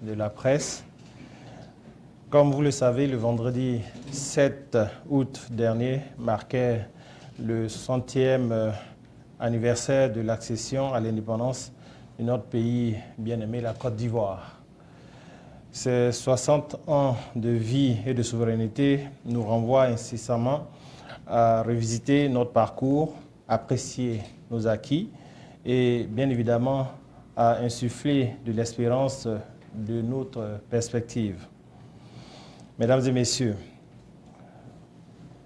de la presse. Comme vous le savez, le vendredi 7 août dernier marquait le 60e anniversaire de l'accession à l'indépendance de notre pays bien-aimé, la Côte d'Ivoire. Ces 60 ans de vie et de souveraineté nous renvoient incessamment à revisiter notre parcours, apprécier nos acquis et bien évidemment à insuffler de l'espérance de notre perspective. Mesdames et messieurs,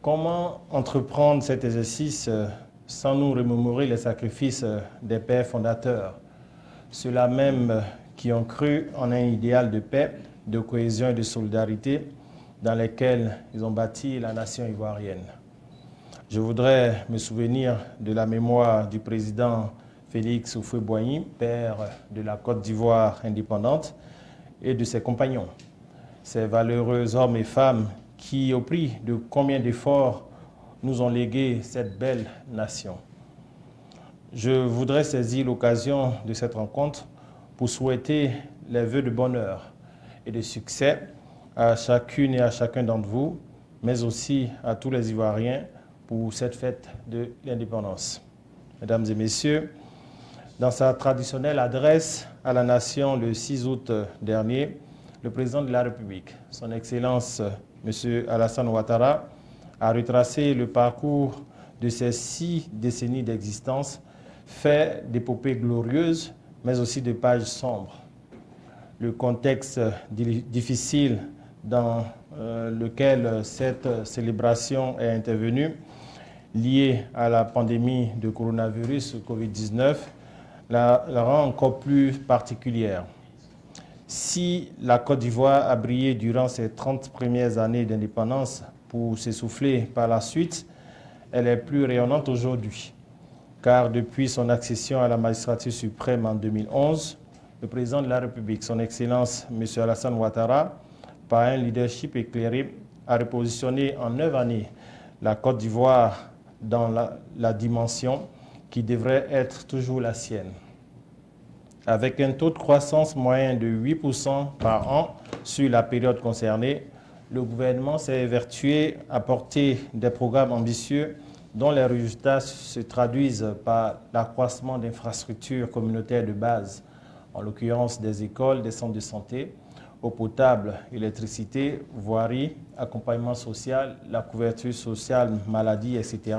comment entreprendre cet exercice sans nous remémorer les sacrifices des pères fondateurs, ceux-là même qui ont cru en un idéal de paix, de cohésion et de solidarité dans lesquels ils ont bâti la nation ivoirienne. Je voudrais me souvenir de la mémoire du président Félix Houphouët-Boigny, père de la Côte d'Ivoire indépendante, et de ses compagnons, ces valeureux hommes et femmes qui, au prix de combien d'efforts, nous ont légué cette belle nation. Je voudrais saisir l'occasion de cette rencontre pour souhaiter les vœux de bonheur et de succès à chacune et à chacun d'entre vous, mais aussi à tous les Ivoiriens pour cette fête de l'indépendance. Mesdames et messieurs, dans sa traditionnelle adresse à la nation le 6 août dernier, le président de la République, son Excellence M. Alassane Ouattara, a retracé le parcours de ces 6 décennies d'existence, fait d'épopées glorieuses, mais aussi de pages sombres. Le contexte difficile dans lequel cette célébration est intervenue, lié à la pandémie de coronavirus Covid-19, la rend encore plus particulière. Si la Côte d'Ivoire a brillé durant ses 30 premières années d'indépendance pour s'essouffler par la suite, elle est plus rayonnante aujourd'hui. Car depuis son accession à la magistrature suprême en 2011, le président de la République, son Excellence M. Alassane Ouattara, par un leadership éclairé, a repositionné en 9 années la Côte d'Ivoire dans la dimension qui devrait être toujours la sienne. Avec un taux de croissance moyen de 8% par an sur la période concernée, le gouvernement s'est évertué à porter des programmes ambitieux dont les résultats se traduisent par l'accroissement d'infrastructures communautaires de base, en l'occurrence des écoles, des centres de santé, eau potable, électricité, voirie, accompagnement social, la couverture sociale, maladie, etc.,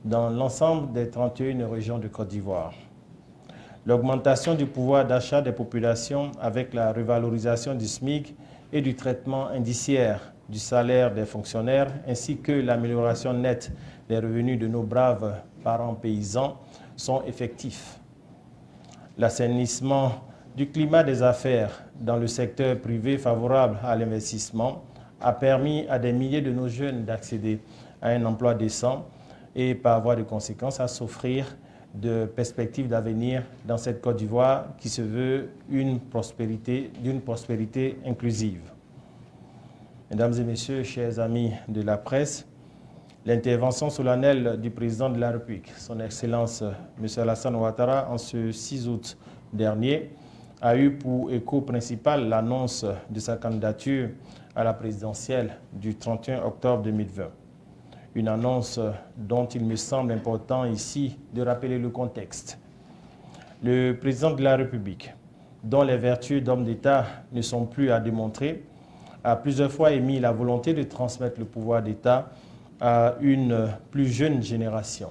dans l'ensemble des 31 régions de Côte d'Ivoire. L'augmentation du pouvoir d'achat des populations avec la revalorisation du SMIC et du traitement indiciaire du salaire des fonctionnaires, ainsi que l'amélioration nette des revenus de nos braves parents paysans sont effectifs. L'assainissement du climat des affaires dans le secteur privé favorable à l'investissement a permis à des milliers de nos jeunes d'accéder à un emploi décent et par voie de conséquence à s'offrir de perspectives d'avenir dans cette Côte d'Ivoire qui se veut d'une prospérité inclusive. Mesdames et messieurs, chers amis de la presse, l'intervention solennelle du président de la République, son Excellence M. Alassane Ouattara, en ce 6 août dernier, a eu pour écho principal l'annonce de sa candidature à la présidentielle du 31 octobre 2020. Une annonce dont il me semble important ici de rappeler le contexte. Le président de la République, dont les vertus d'homme d'État ne sont plus à démontrer, a plusieurs fois émis la volonté de transmettre le pouvoir d'État à une plus jeune génération.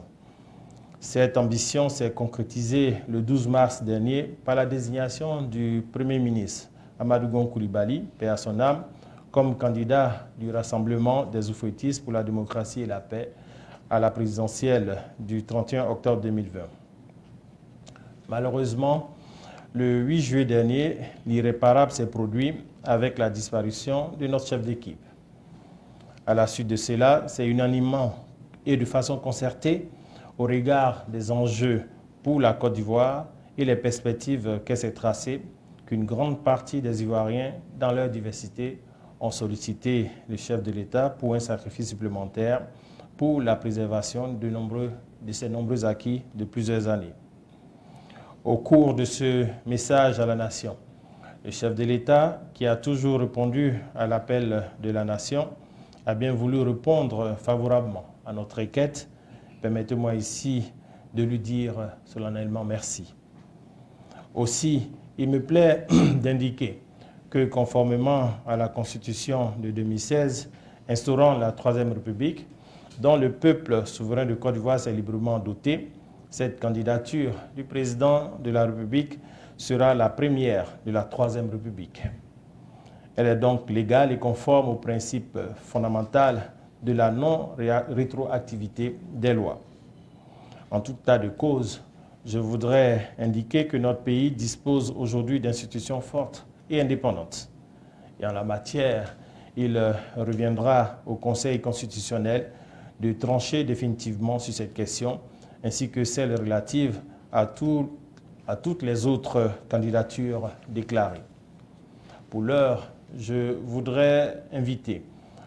Cette ambition s'est concrétisée le 12 mars dernier par la désignation du Premier ministre Amadou Gon Coulibaly, paix à son âme, comme candidat du Rassemblement des Oufouettistes pour la démocratie et la paix à la présidentielle du 31 octobre 2020. Malheureusement, le 8 juillet dernier, l'irréparable s'est produit avec la disparition de notre chef d'équipe. À la suite de cela, c'est unanimement et de façon concertée, au regard des enjeux pour la Côte d'Ivoire et les perspectives qu'elle s'est tracées, qu'une grande partie des Ivoiriens, dans leur diversité, ont sollicité le chef de l'État pour un sacrifice supplémentaire pour la préservation de ces nombreux acquis de plusieurs années. Au cours de ce message à la nation, Le chef de l'État, qui a toujours répondu à l'appel de la nation, a bien voulu répondre favorablement à notre requête. Permettez-moi ici de lui dire solennellement merci. Aussi, il me plaît d'indiquer que conformément à la Constitution de 2016, instaurant la Troisième République, dont le peuple souverain de Côte d'Ivoire s'est librement doté, cette candidature du président de la République sera la première de la Troisième République. Elle est donc légale et conforme au principe fondamental de la non-rétroactivité des lois. En tout état de cause, je voudrais indiquer que notre pays dispose aujourd'hui d'institutions fortes et indépendantes. Et en la matière, il reviendra au Conseil constitutionnel de trancher définitivement sur cette question, ainsi que celle relative à toutes les autres candidatures déclarées. Pour l'heure, je voudrais inviter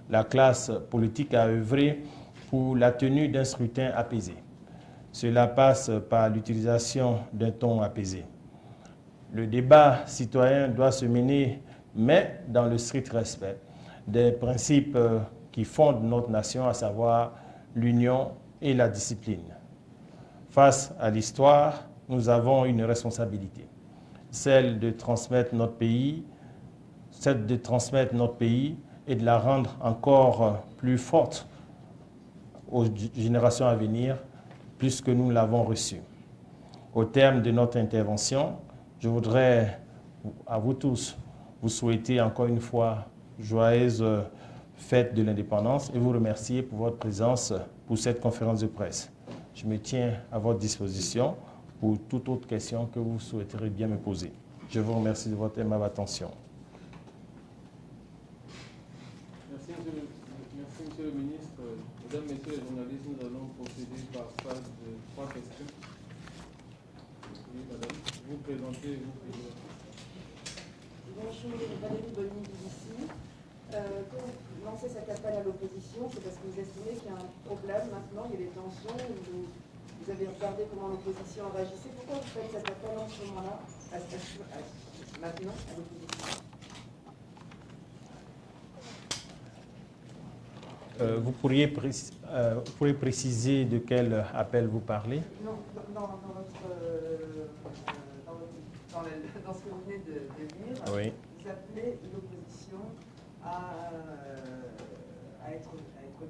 la classe politique à œuvrer pour la tenue d'un scrutin apaisé. Cela passe par l'utilisation d'un ton apaisé. Le débat citoyen doit se mener, mais dans le strict respect des principes qui fondent notre nation, à savoir l'union et la discipline. Face à l'histoire, nous avons une responsabilité, celle de transmettre notre pays, et de la rendre encore plus forte aux générations à venir, plus que nous l'avons reçue. Au terme de notre intervention, je voudrais à vous tous vous souhaiter encore une fois joyeuse fête de l'indépendance et vous remercier pour votre présence pour cette conférence de presse. Je me tiens à votre disposition pour toute autre question que vous souhaiterez bien me poser. Je vous remercie de votre aimable attention. Merci, Monsieur le Ministre. Mesdames, Messieurs les journalistes, nous allons procéder par phase de 3 questions. Oui, madame, vous présentez, Bonjour, Valérie Bonny d'ici. Quand vous lancez cet appel à l'opposition, c'est parce que vous estimez qu'il y a un problème maintenant, il y a des tensions, vous avez regardé comment l'opposition réagissait. Pourquoi vous faites cet appel en ce moment-là, maintenant, à l'opposition? Vous pourriez préciser de quel appel vous parlez? Non, dans ce que vous venez de dire, oui. Vous appelez l'opposition à être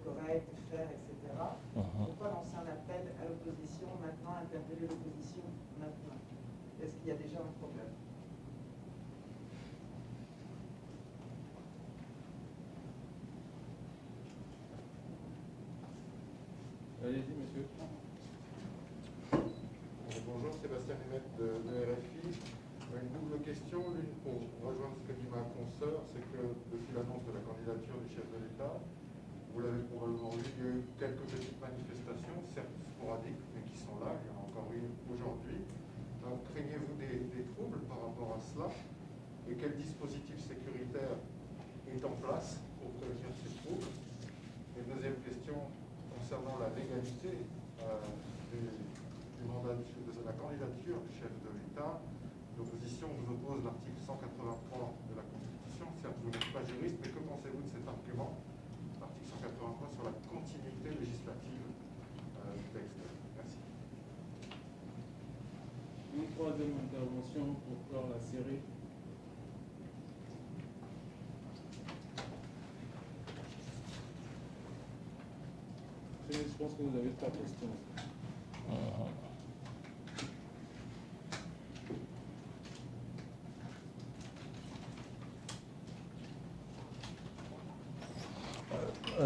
correcte, faire, etc. Pourquoi lancer un appel à l'opposition maintenant, interpeller l'opposition maintenant? Est-ce qu'il y a déjà un problème? allez-y, monsieur. Bonjour, Sébastien Rimet de RFI. Une double question, l'une pour rejoindre ce que dit ma consoeur, c'est que depuis l'annonce de la candidature du chef de l'État, vous l'avez probablement vu, il y a eu quelques petites manifestations, certes sporadiques, mais qui sont là, il y en a encore une aujourd'hui. Donc craignez-vous des troubles par rapport à cela? Et quel dispositif sécuritaire est en place pour prévenir ces troubles? Et deuxième question, concernant la légalité du mandat de la candidature du chef de l'État, l'opposition vous oppose l'article 183 de la Constitution. Certes, vous n'êtes pas juriste, mais que pensez-vous de cet argument, l'article 183, sur la continuité législative du texte? Merci. Une troisième intervention pour clore la série. Je pense que vous avez 3 questions.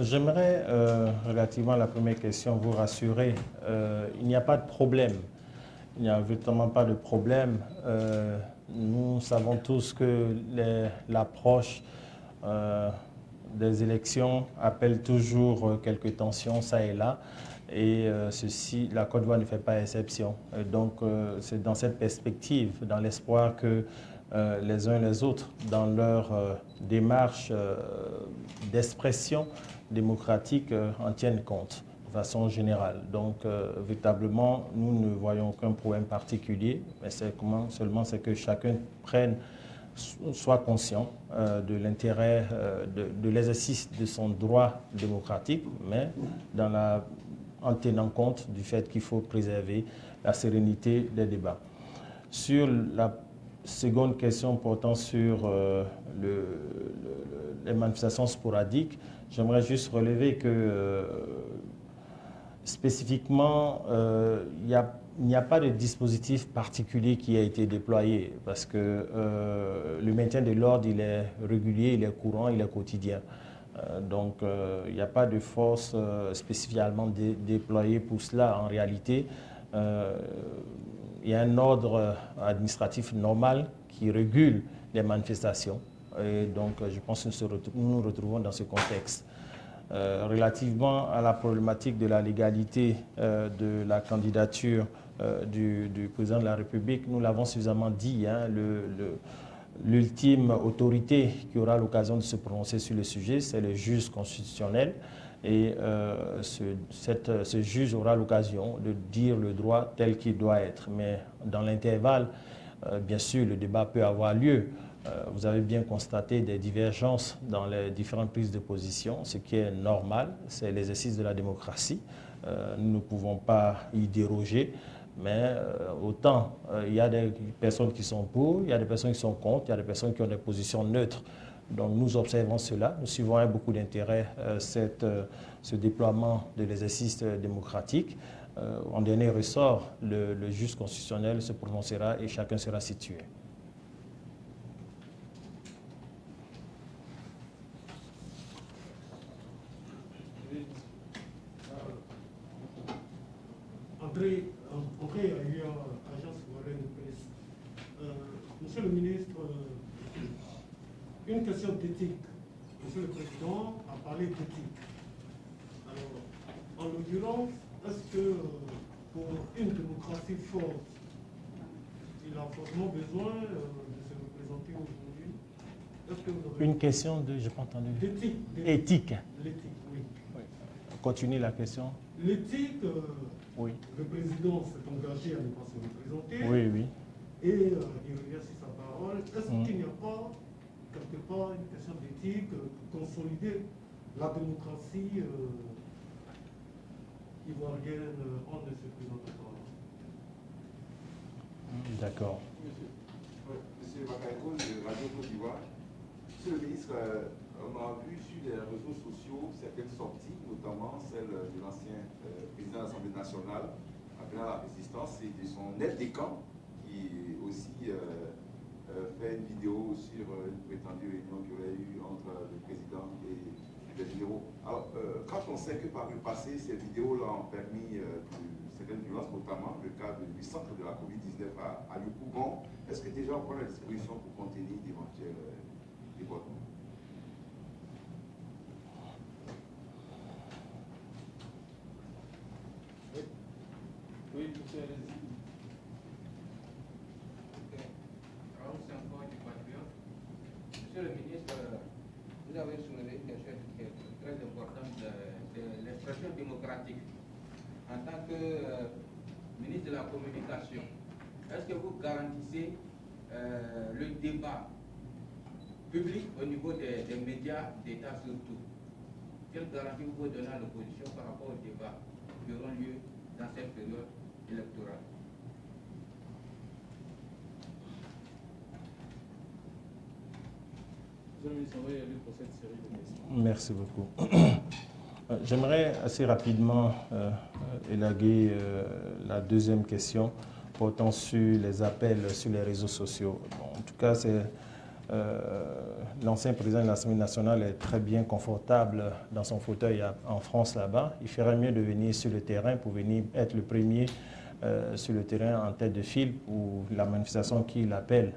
J'aimerais, relativement à la première question, vous rassurer. Il n'y a pas de problème. Il n'y a véritablement pas de problème. Nous savons tous que l'approche des élections appelle toujours quelques tensions, ça et là. Et la Côte d'Ivoire ne fait pas exception. Donc, c'est dans cette perspective, dans l'espoir que les uns et les autres, dans leur démarche d'expression démocratique, en tiennent compte de façon générale. Donc, véritablement, nous ne voyons aucun problème particulier, mais c'est que chacun prenne soit conscient de l'intérêt de l'exercice de son droit démocratique, mais en tenant compte du fait qu'il faut préserver la sérénité des débats. Sur la seconde question portant sur les manifestations sporadiques, j'aimerais juste relever que spécifiquement, il n'y a pas de dispositif particulier qui a été déployé parce que le maintien de l'ordre, il est régulier, il est courant, il est quotidien. Donc, il n'y a pas de force spécifiquement déployée pour cela. En réalité, il y a un ordre administratif normal qui régule les manifestations. Et donc, je pense que nous nous retrouvons dans ce contexte. Relativement à la problématique de la légalité de la candidature du président de la République, nous l'avons suffisamment dit, hein, l'ultime autorité qui aura l'occasion de se prononcer sur le sujet, c'est le juge constitutionnel. Et ce juge aura l'occasion de dire le droit tel qu'il doit être. Mais dans l'intervalle, bien sûr, le débat peut avoir lieu. Vous avez bien constaté des divergences dans les différentes prises de position, ce qui est normal, c'est l'exercice de la démocratie. Nous ne pouvons pas y déroger, mais autant il y a des personnes qui sont pour, il y a des personnes qui sont contre, il y a des personnes qui ont des positions neutres. Donc nous observons cela, nous suivons avec beaucoup d'intérêt ce déploiement de l'exercice démocratique. En dernier ressort, le juge constitutionnel se prononcera et chacun sera situé. André Ailleurs, Agence Warren Presse. Monsieur le ministre, une question d'éthique. Monsieur le Président a parlé d'éthique. Alors, en l'occurrence, est-ce que pour une démocratie forte, il a forcément besoin de se représenter aujourd'hui? Est-ce que vous aurez... Une question de, je n'ai pas entendu. D'éthique. Éthique. L'éthique, oui. Continue la question. L'éthique, oui. Le président s'est engagé à ne pas se représenter. Oui, oui. Et il revient sur sa parole. Est-ce qu'il n'y a pas, quelque part, une question d'éthique pour consolider la démocratie ivoirienne en ne se présentant pas? D'accord. Monsieur Bakaïko de Radio Côte d'Ivoire. Monsieur le ministre, on a vu sur les réseaux sociaux certaines sorties, notamment celle de l'ancien président de l'Assemblée nationale, appelant à la résistance, et de son aide de camp, qui aussi fait une vidéo sur une prétendue réunion qu'il y aurait eu entre le président et les généraux. Alors, quand on sait que par le passé, ces vidéos-là ont permis certaines violences, notamment le cas du centre de la Covid-19 à Yopougon, est-ce que déjà on prend la disposition pour contenir d'éventuels débordements? Oui, monsieur, allez-y. Raoul Sanko du Patriote. Monsieur le ministre, vous avez soulevé une question qui est très importante de l'expression démocratique. En tant que ministre de la Communication, est-ce que vous garantissez le débat public au niveau des médias d'État surtout? Quelle garantie vous pouvez donner à l'opposition par rapport aux débats qui auront lieu dans cette période électorale? Monsieur le ministre, on va y aller pour cette série de questions. Merci beaucoup. J'aimerais assez rapidement élaguer la deuxième question portant sur les appels sur les réseaux sociaux. Bon, en tout cas, l'ancien président de l'Assemblée nationale est très bien confortable dans son fauteuil en France là-bas. Il ferait mieux de venir sur le terrain pour venir être le premier sur le terrain en tête de file pour la manifestation qu'il appelle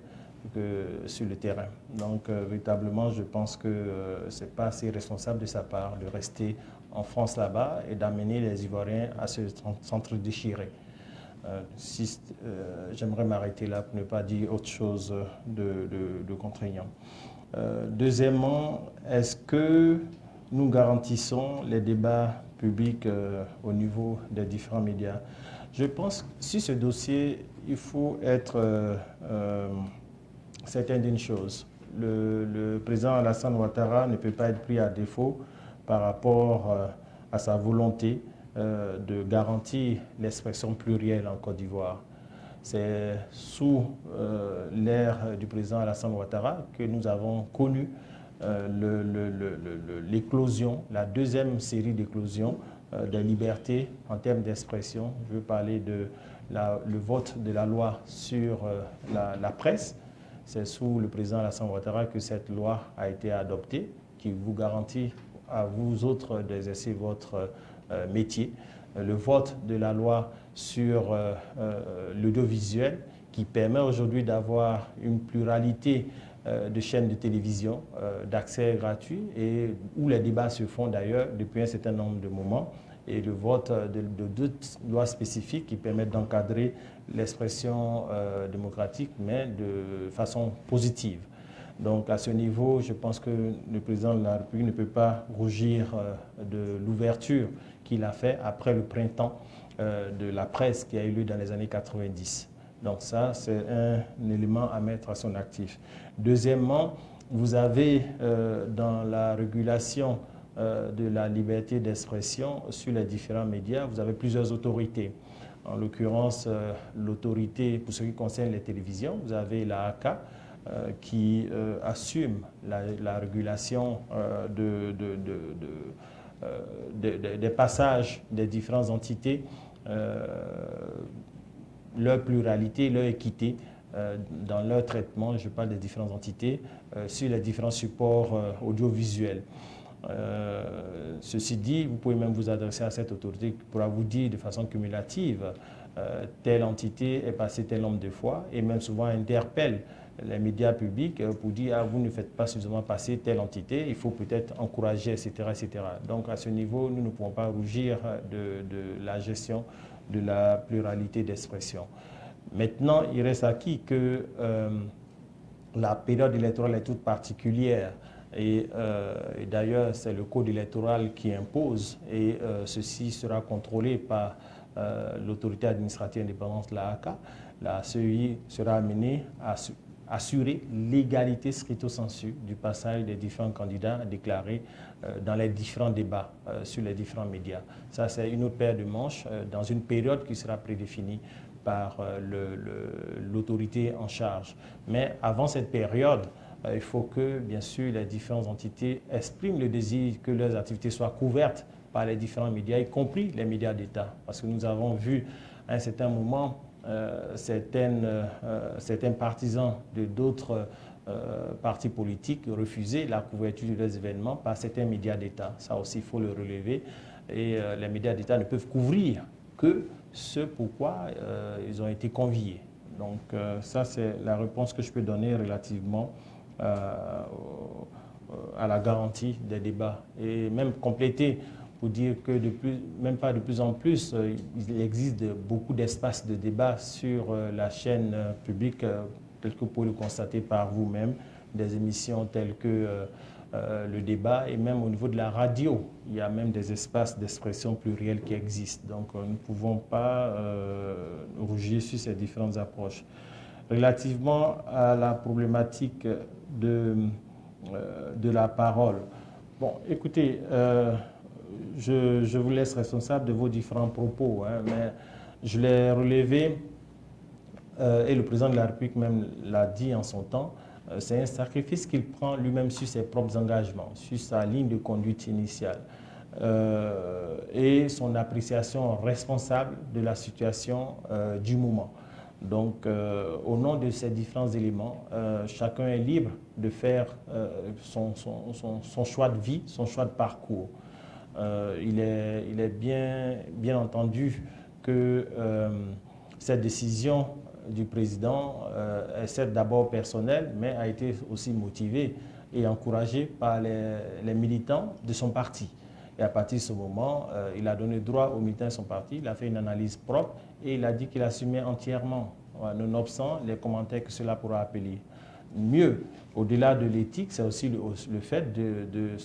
que sur le terrain. Donc, véritablement, je pense que ce n'est pas assez responsable de sa part de rester en France là-bas et d'amener les Ivoiriens à se s'entre-déchirer. J'aimerais m'arrêter là pour ne pas dire autre chose de contraignant. Deuxièmement, est-ce que nous garantissons les débats publics au niveau des différents médias? Je pense que sur ce dossier, il faut être certaines choses. Le président Alassane Ouattara ne peut pas être pris à défaut par rapport à sa volonté de garantir l'expression plurielle en Côte d'Ivoire. C'est sous l'ère du président Alassane Ouattara que nous avons connu l'éclosion, la deuxième série d'éclosions des libertés en termes d'expression. Je veux parler de le vote de la loi sur la presse. C'est sous le président Alassane Ouattara que cette loi a été adoptée, qui vous garantit à vous autres d'exercer votre métier. Le vote de la loi sur l'audiovisuel, qui permet aujourd'hui d'avoir une pluralité de chaînes de télévision, d'accès gratuit, et où les débats se font d'ailleurs depuis un certain nombre de moments, et le vote de deux lois spécifiques qui permettent d'encadrer l'expression démocratique, mais de façon positive. Donc à ce niveau, je pense que le président de la République ne peut pas rougir de l'ouverture qu'il a fait après le printemps de la presse qui a eu lieu dans les années 90. Donc ça, c'est un élément à mettre à son actif. Deuxièmement, vous avez dans la régulation de la liberté d'expression sur les différents médias, vous avez plusieurs autorités. En l'occurrence, l'autorité, pour ce qui concerne les télévisions, vous avez la ACA qui assume la régulation des passages des différentes entités, leur pluralité, leur équité dans leur traitement, je parle des différentes entités, sur les différents supports audiovisuels. Ceci dit, vous pouvez même vous adresser à cette autorité qui pourra vous dire de façon cumulative telle entité est passée tel nombre de fois, et même souvent interpelle les médias publics pour dire vous ne faites pas suffisamment passer telle entité, il faut peut-être encourager, etc., etc. Donc à ce niveau, nous ne pouvons pas rougir de la gestion de la pluralité d'expression. Maintenant, il reste acquis que la période électorale est toute particulière. Et d'ailleurs, c'est le code électoral qui impose, et ceci sera contrôlé par l'autorité administrative indépendante, la ACA. La CEI sera amenée à assurer l'égalité stricto sensu du passage des différents candidats déclarés dans les différents débats sur les différents médias. Ça, c'est une autre paire de manches dans une période qui sera prédéfinie par l'autorité en charge. Mais avant cette période, il faut que, bien sûr, les différentes entités expriment le désir que leurs activités soient couvertes par les différents médias, y compris les médias d'État. Parce que nous avons vu à un certain moment certains partisans de d'autres partis politiques refuser la couverture de leurs événements par certains médias d'État. Ça aussi, il faut le relever. Et les médias d'État ne peuvent couvrir que ce pourquoi ils ont été conviés. Donc ça, c'est la réponse que je peux donner relativement à la garantie des débats. Et même compléter pour dire que même pas de plus en plus, il existe beaucoup d'espaces de débat sur la chaîne publique, tel que vous pouvez le constater par vous-même, des émissions telles que le débat, et même au niveau de la radio, il y a même des espaces d'expression plurielle qui existent. Donc nous ne pouvons pas rougir sur ces différentes approches. Relativement à la problématique de la parole, bon, écoutez, je vous laisse responsable de vos différents propos, hein, mais je l'ai relevé, et le président de la République même l'a dit en son temps, c'est un sacrifice qu'il prend lui-même sur ses propres engagements, sur sa ligne de conduite initiale, et son appréciation responsable de la situation du moment. Donc, au nom de ces différents éléments, chacun est libre de faire son choix de vie, son choix de parcours. Il est bien entendu que cette décision du président est certes d'abord personnelle, mais a été aussi motivée et encouragée par les militants de son parti. Et à partir de ce moment, il a donné droit aux militants de son parti, il a fait une analyse propre et il a dit qu'il assumait entièrement, nonobstant les commentaires que cela pourra appeler. Mieux, au-delà de l'éthique, c'est aussi le fait de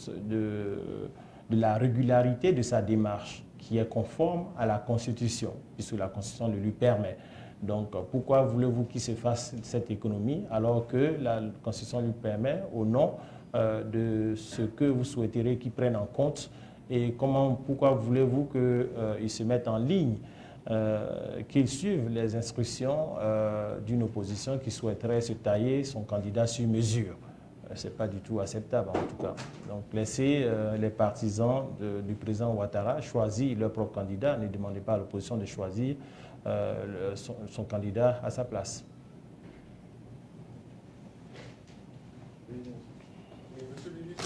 la régularité de sa démarche, qui est conforme à la Constitution, puisque la Constitution le lui permet. Donc, pourquoi voulez-vous qu'il se fasse cette économie alors que la Constitution lui permet, au nom de ce que vous souhaiteriez qu'il prenne en compte, et pourquoi voulez-vous qu'il se mette en ligne, qu'il suive les instructions d'une opposition qui souhaiterait se tailler son candidat sur mesure? Ce n'est pas du tout acceptable, en tout cas. Donc, laissez les partisans du président Ouattara choisir leur propre candidat. Ne demandez pas à l'opposition de choisir son candidat à sa place. Monsieur le ministre,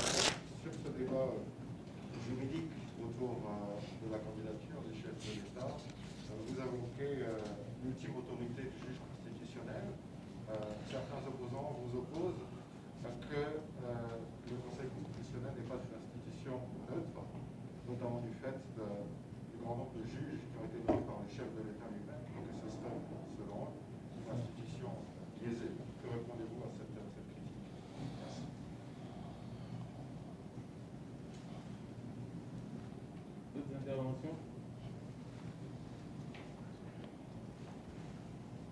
sur ce débat juridique autour de la candidature des chefs de l'État, vous invoquez l'ultime autorité du juge constitutionnel. Certains opposants vous opposent que le Conseil constitutionnel n'est pas une institution neutre, notamment du fait du grand nombre de juges qui ont été nommés par le chef de l'État lui-même, et que ce serait, selon eux, une institution biaisée. Que répondez-vous à cette critique? Merci. D'autres interventions?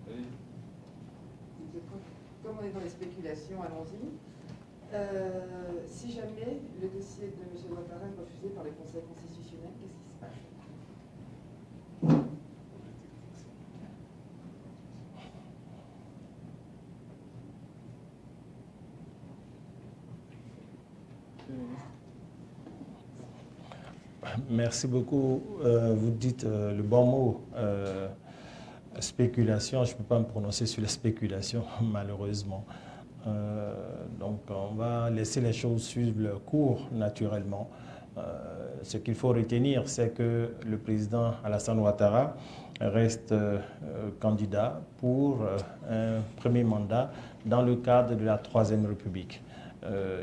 Allez. Comme on est dans les spéculations, allons-y. Si jamais le dossier de M. Ouattara est refusé par le Conseil constitutionnel, qu'est-ce qui se passe? Merci beaucoup. Vous dites le bon mot, spéculation. Je ne peux pas me prononcer sur la spéculation, malheureusement. Donc, on va laisser les choses suivre leur cours naturellement. Ce qu'il faut retenir, c'est que le président Alassane Ouattara reste candidat pour un premier mandat dans le cadre de la Troisième République.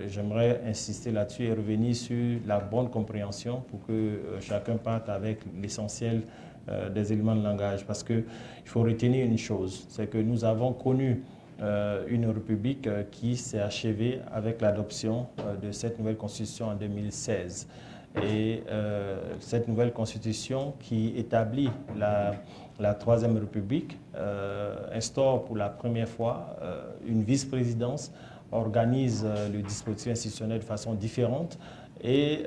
J'aimerais insister là-dessus et revenir sur la bonne compréhension pour que chacun parte avec l'essentiel des éléments de langage. Parce qu'il faut retenir une chose, c'est que nous avons connu une république qui s'est achevée avec l'adoption de cette nouvelle constitution en 2016. Et cette nouvelle constitution qui établit la Troisième République instaure pour la première fois une vice-présidence, organise le dispositif institutionnel de façon différente et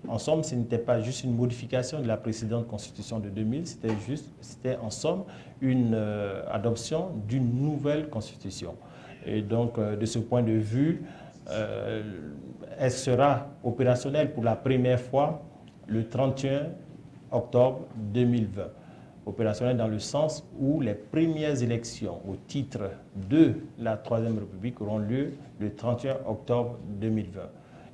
en somme, ce n'était pas juste une modification de la précédente constitution de 2000, c'était en somme une adoption d'une nouvelle constitution. Et donc, de ce point de vue, elle sera opérationnelle pour la première fois le 31 octobre 2020. Opérationnelle dans le sens où les premières élections au titre de la Troisième République auront lieu le 31 octobre 2020.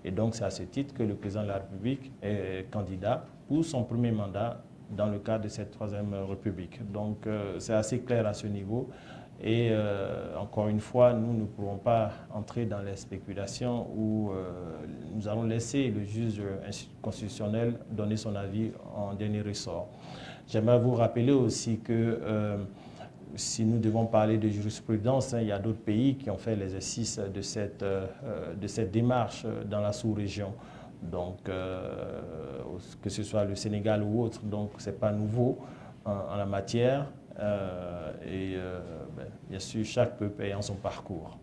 Et donc, c'est à ce titre que le président de la République est candidat pour son premier mandat dans le cadre de cette Troisième République. Donc, c'est assez clair à ce niveau. Et encore une fois, nous ne pourrons pas entrer dans les spéculations où nous allons laisser le juge constitutionnel donner son avis en dernier ressort. J'aimerais vous rappeler aussi que si nous devons parler de jurisprudence, il y a d'autres pays qui ont fait l'exercice de cette démarche dans la sous-région. Donc, que ce soit le Sénégal ou autre, donc ce n'est pas nouveau en la matière. Bien sûr, chaque peuple ayant son parcours.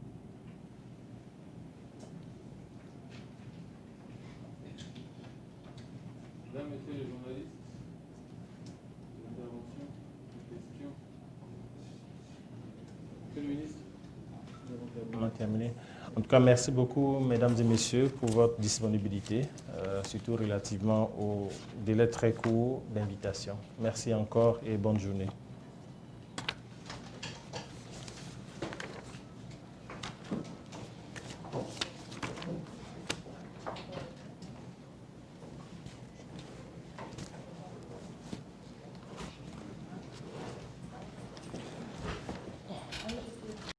Mesdames, Messieurs les journalistes, des interventions, des questions? Monsieur le ministre, On a terminé. En tout cas, merci beaucoup, mesdames et messieurs, pour votre disponibilité, surtout relativement au délai très court d'invitation. Merci encore et bonne journée.